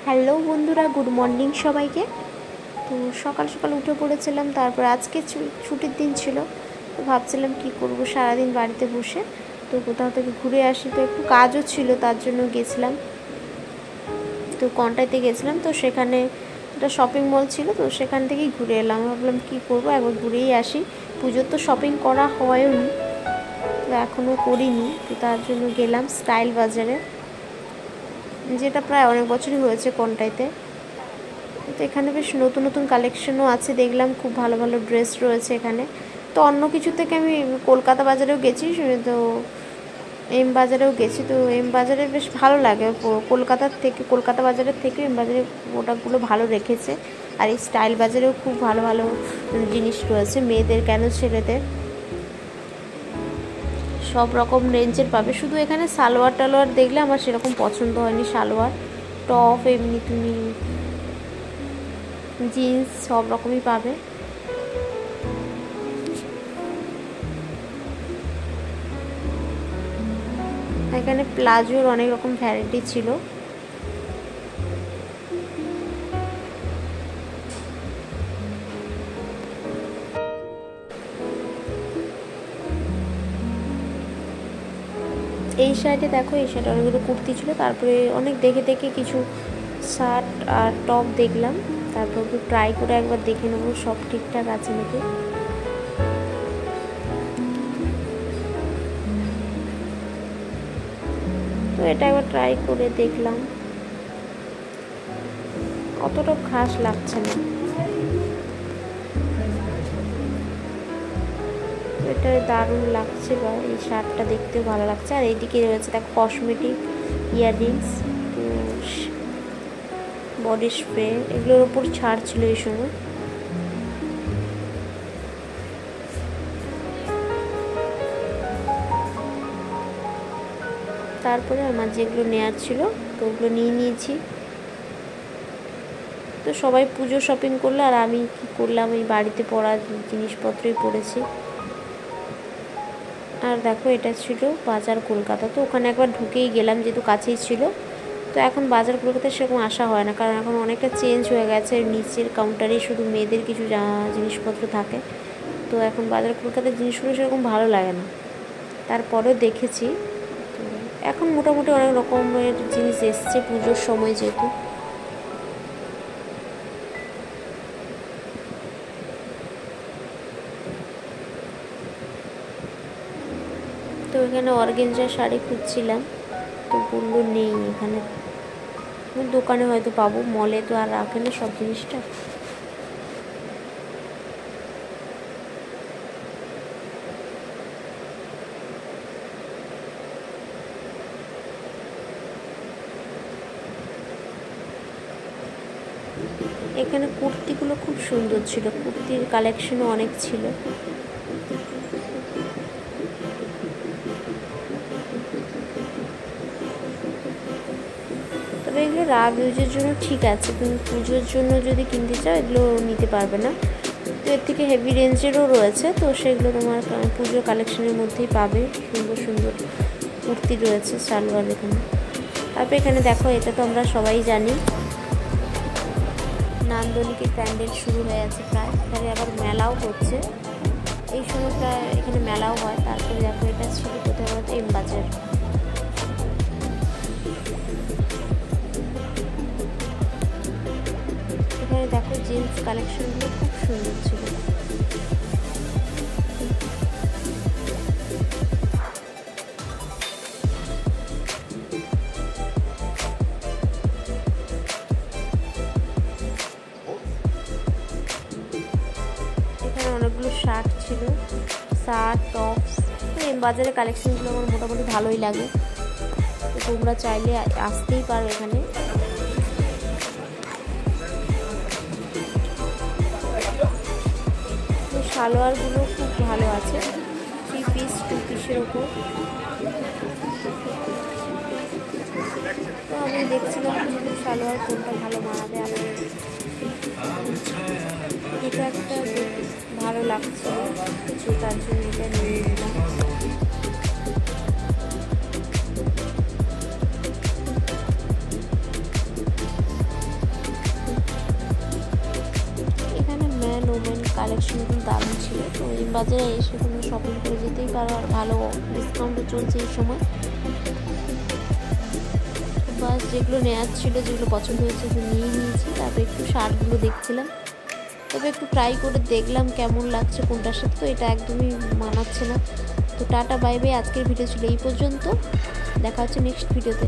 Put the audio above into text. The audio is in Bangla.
হ্যালো বন্ধুরা, গুড মর্নিং সবাইকে। তো সকাল সকাল উঠে পড়েছিলাম। তারপর আজকে ছুটির দিন ছিল, তো ভাবছিলাম কি করব সারাদিন বাড়িতে বসে, তো কোথাও থেকে ঘুরে আসি। তো একটু কাজও ছিল, তার জন্য গেছিলাম। তো কন্টাইতে গেছিলাম, তো সেখানে একটা শপিং মল ছিল, তো সেখান থেকেই ঘুরে এলাম। ভাবলাম কি করব, একবার ঘুরেই আসি। পুজোর তো শপিং করা হয়নি, তো এখনও করিনি, তো তার জন্য গেলাম স্টাইল বাজারে, যেটা প্রায় অনেক বছরই হয়েছে কন্টাইতে। তো এখানে বেশ নতুন নতুন কালেকশনও আছে, দেখলাম খুব ভালো ভালো ড্রেস রয়েছে এখানে। তো অন্য কিছু থেকে আমি কলকাতা বাজারেও গেছি, তো এম বাজারেও গেছি। তো এম বাজারে বেশ ভালো লাগে, কলকাতা বাজারের থেকে এম বাজারে প্রোডাক্টগুলো ভালো রেখেছে। আর এই স্টাইল বাজারেও খুব ভালো ভালো জিনিস রয়েছে, মেয়েদের কেন ছেলেদের সব রকম রেঞ্জের পাবে। শুধু এখানে সালোয়ার টালোয়ার দেখলে আমার সেরকম পছন্দ হয়নি। সালোয়ার, টপ, এমনি তুমি জিন্স সব রকমই পাবে। এখানে প্লাজোর অনেক রকম ভ্যারাইটি ছিল। এই সাইডে দেখো, এই সাইডে অনেকগুলো কুর্তি ছিল। তারপরে অনেক দেখে দেখে কিছু শার্ট আর টপ দেখলাম। তারপর একটু ট্রাই করে একবার দেখে নেবো সব ঠিকঠাক আছে নাকি। তো এটা একবার ট্রাই করে দেখলাম, অতটা খাস লাগছে না। এটা দারুণ লাগছে, বা এই শার্টটা দেখতেও ভালো লাগছে। আর এইদিকে রয়েছে দেখো কসমেটিক, ইয়াররিংস, বডি স্প্রে, এগুলোর ওপর ছাড় ছিল এই সময়। তারপরে আমার যেগুলো নেওয়ার ছিল তো ওগুলো নিয়ে নিয়েছি। তো সবাই পুজো শপিং করলো, আর আমি কি করলাম, এই বাড়িতে পড়ার জিনিসপত্রই পড়েছি। আর দেখো, এটা ছিল বাজার কলকাতা। তো ওখানে একবার ঢুকেই গেলাম, যেহেতু কাছেই ছিল। তো এখন বাজার কলকাতায় সেরকম আসা হয় না, কারণ এখন অনেকটা চেঞ্জ হয়ে গেছে। নিচের কাউন্টারেই শুধু মেয়েদের কিছু জিনিসপত্র থাকে। তো এখন বাজার কলকাতার জিনিসগুলো সেরকম ভালো লাগে না। তারপরেও দেখেছি, তো এখন মোটামুটি অনেক রকমের জিনিস এসছে পুজোর সময় যেহেতু। তো এখানে অর্গেঞ্জার শাড়ি খুঁজছিলাম, তো বললো নেই এখানে। দোকানে হয়তো পাবো, মলে তো আর রাখে না সব জিনিসটা। এখানে কুর্তিগুলো খুব সুন্দর ছিল, কুর্তির কালেকশনও অনেক ছিল। তবে এগুলো রাগ ইউজের জন্য ঠিক আছে, তুমি পুজোর জন্য যদি কিনতে চাও এগুলো নিতে পারবে না। তো এর থেকে হেভি রেঞ্জেরও রয়েছে, তো সেগুলো তোমার পুজোর কালেকশনের মধ্যেই পাবে। সুন্দর সুন্দর কুর্তি রয়েছে, সালোয়ার এখানে। তারপর এখানে দেখো, এটা তো আমরা সবাই জানি, নান্দনিকের প্যান্ডেল শুরু হয়ে আছে প্রায়। এখানে আবার মেলাও হচ্ছে এই সময়টা, এখানে মেলাও হয়। তারপরে দেখো, এটা ছিল কোথায় বলতে এম বাজার। এখানে দেখো জিন্স কালেকশনগুলো খুব সুন্দর ছিল। এখানে অনেকগুলো শার্ট ছিল, শার্ট, টপস। এম বাজারের কালেকশনগুলো আমার মোটামুটি ভালোই লাগে, তো তোমরা চাইলে আসতেই পারো এখানে। তো সালোয়ারগুলো খুব ভালো আছে, 3 পিস 2 পিসের ওপর। তো আমি দেখছিলাম সালোয়ার কোনটা ভালো মানাবে আমাদের। এটা একটা ভালো লাগছে কিছু, তার জন্য এটা নিয়ে নিলাম। কালেকশনগুলো দারুণ ছিল। তো এই বাজারে এসে তুমি শপিং করে যেতেই পারো, আর ভালো ডিসকাউন্টও চলছে এই সময়। বাস যেগুলো নেওয়ার ছিল, যেগুলো পছন্দ হয়েছে নিয়ে নিয়েছি। তারপরে একটু শার্টগুলো দেখছিলাম, তবে একটু ট্রাই করে দেখলাম কেমন লাগছে কোনটার সাথে। তো এটা একদমই মানাচ্ছে না। তো টাটা বাই বাই, আজকের ভিডিও ছিল এই পর্যন্ত, দেখা হচ্ছে নেক্সট ভিডিওতে।